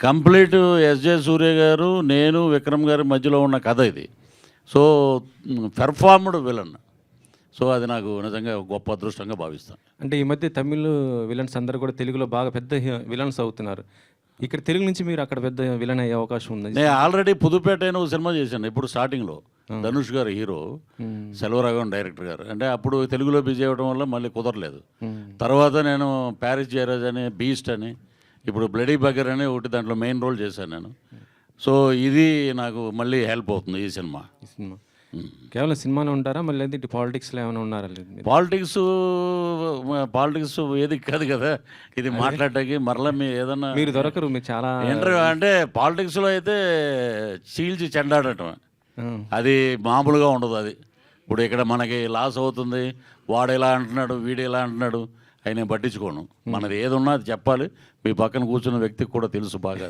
Complete SJ సూర్య గారు, నేను, విక్రమ్ గారి మధ్యలో ఉన్న కథ ఇది. So performed villain. సో అది నాకు నిజంగా గొప్ప అదృష్టంగా భావిస్తాను. అంటే ఈ మధ్య తమిళ్ విలన్స్ అందరూ కూడా తెలుగులో బాగా పెద్ద విలన్స్ అవుతున్నారు. ఇక్కడ తెలుగు నుంచి మీరు అక్కడ పెద్ద విలన్ అయ్యే అవకాశం ఉంది. నేను ఆల్రెడీ పుదుపేట అని ఒక సినిమా చేశాను ఇప్పుడు స్టార్టింగ్లో. ధనుష్ గారు హీరో, సెల్వరాఘవన్ డైరెక్టర్ గారు. అంటే అప్పుడు తెలుగులో బిజీ అవ్వడం వల్ల మళ్ళీ కుదరలేదు. తర్వాత నేను ప్యారిస్ జయరాజ్ అని, బీస్ట్ అని, ఇప్పుడు బ్లడీ బగర్ అని ఒకటి దాంట్లో మెయిన్ రోల్ చేశాను నేను. సో ఇది నాకు మళ్ళీ హెల్ప్ అవుతుంది ఈ సినిమా. కేవలం సినిమాలో ఉంటారా మళ్ళీ ఇటు పాలిటిక్స్లో ఏమైనా ఉన్నారా? పాలిటిక్స్ ఏది కాదు కదా ఇది మాట్లాడటానికి. మరలా మీ ఏదన్నా మీరు దొరకరు, మీరు చాలా ఇంటర్వ్యూ అంటే పాలిటిక్స్లో అయితే చీల్చి చెండాడటం అది మామూలుగా ఉండదు. అది ఇప్పుడు ఇక్కడ మనకి లాస్ అవుతుంది, వాడు ఎలా అంటున్నాడు, వీడు ఎలా అంటున్నాడు అవి నేను పట్టించుకోను. మనది ఏది ఉన్నా అది చెప్పాలి. మీ పక్కన కూర్చున్న వ్యక్తికి కూడా తెలుసు బాగా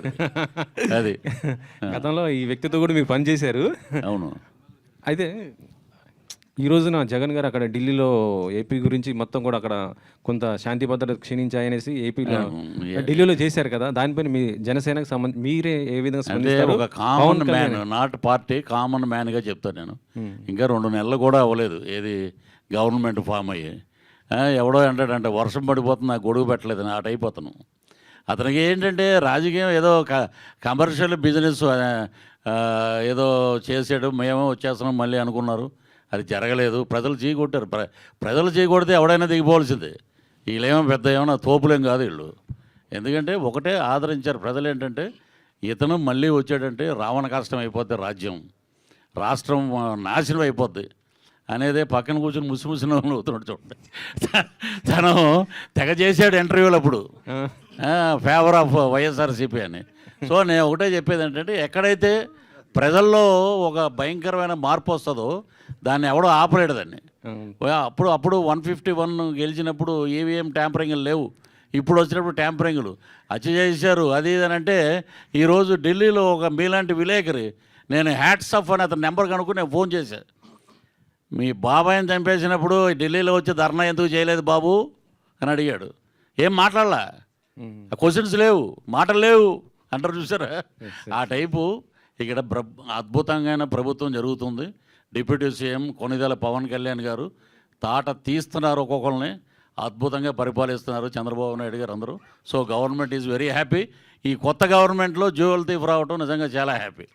అది. గతంలో ఈ వ్యక్తితో కూడా మీరు పనిచేశారు. అవును. అయితే ఈ రోజున జగన్ గారు అక్కడ ఢిల్లీలో ఏపీ గురించి మొత్తం కూడా అక్కడ కొంత శాంతి భద్రత క్షీణించాయనేసి ఏపీలో ఢిల్లీలో చేశారు కదా, దానిపైన మీ జనసేనకు సంబంధించి మీరే ఏ విధంగా స్పందిస్తారు? ఒక common man, not party, common మ్యాన్గా చెప్తాను నేను. ఇంకా 2 నెలలు కూడా అవ్వలేదు ఏది గవర్నమెంట్ ఫామ్ అయ్యి. ఎవడో అంటాడంటే వర్షం పడిపోతుంది నాకు గొడుగు పెట్టలేదని ఆ టైప్ అతను. అతనికి ఏంటంటే రాజకీయం ఏదో కమర్షియల్ బిజినెస్ ఏదో చేసాడు, మేమో వచ్చేస్తున్నాం మళ్ళీ అనుకున్నారు. అది జరగలేదు. ప్రజలు చీకొట్టారు. ప్రజలు చీకొడితే ఎవడైనా దిగిపోవాల్సిందే. వీళ్ళేమో పెద్ద ఏమన్నా తోపులేం కాదు వీళ్ళు. ఎందుకంటే ఒకటే ఆదరించారు ప్రజలు. ఏంటంటే ఇతను మళ్ళీ వచ్చాడంటే రావణ కష్టం అయిపోద్ది, రాష్ట్రం నాశనం అయిపోద్ది అనేదే పక్కన కూర్చొని ముసిముసిన అవుతున్నాడు చూడండి. తను తెగ చేశాడు ఇంటర్వ్యూలు అప్పుడు, ఫేవర్ ఆఫ్ వైఎస్ఆర్సీపీ అని. సో నేను ఒకటే చెప్పేది ఏంటంటే ఎక్కడైతే ప్రజల్లో ఒక భయంకరమైన మార్పు వస్తుందో దాన్ని ఎవడో ఆపలేడు దాన్ని. అప్పుడు 151 గెలిచినప్పుడు ఈవీఎం ట్యాంపరింగ్లు లేవు. ఇప్పుడు వచ్చినప్పుడు ట్యాంపరింగ్లు హత్య చేశారు అది ఇది అంటే. ఈరోజు ఢిల్లీలో ఒక మీలాంటి విలేకరి, నేను హ్యాట్స్ ఆఫ్ అని అతని నెంబర్ కనుక్కుని నేను ఫోన్ చేశాను. మీ బాబాయిని చంపేసినప్పుడు ఢిల్లీలో వచ్చి ధర్నా ఎందుకు చేయలేదు బాబు అని అడిగాడు. ఏం మాట్లాడలా, క్వశ్చన్స్ లేవు, మాటలు లేవు అంటారు చూసారా. ఆ టైపు ఇక్కడ అద్భుతంగా ప్రభుత్వం జరుగుతుంది. డిప్యూటీ సీఎం కొనిదెల పవన్ కళ్యాణ్ గారు తాట తీస్తున్నారు, ఒక్కొక్కరిని అద్భుతంగా పరిపాలిస్తున్నారు చంద్రబాబు నాయుడు గారు అందరూ. So government is very happy. ఈ కొత్త గవర్నమెంట్లో జ్యువెల్ థీఫ్ రావటం నిజంగా చాలా హ్యాపీ.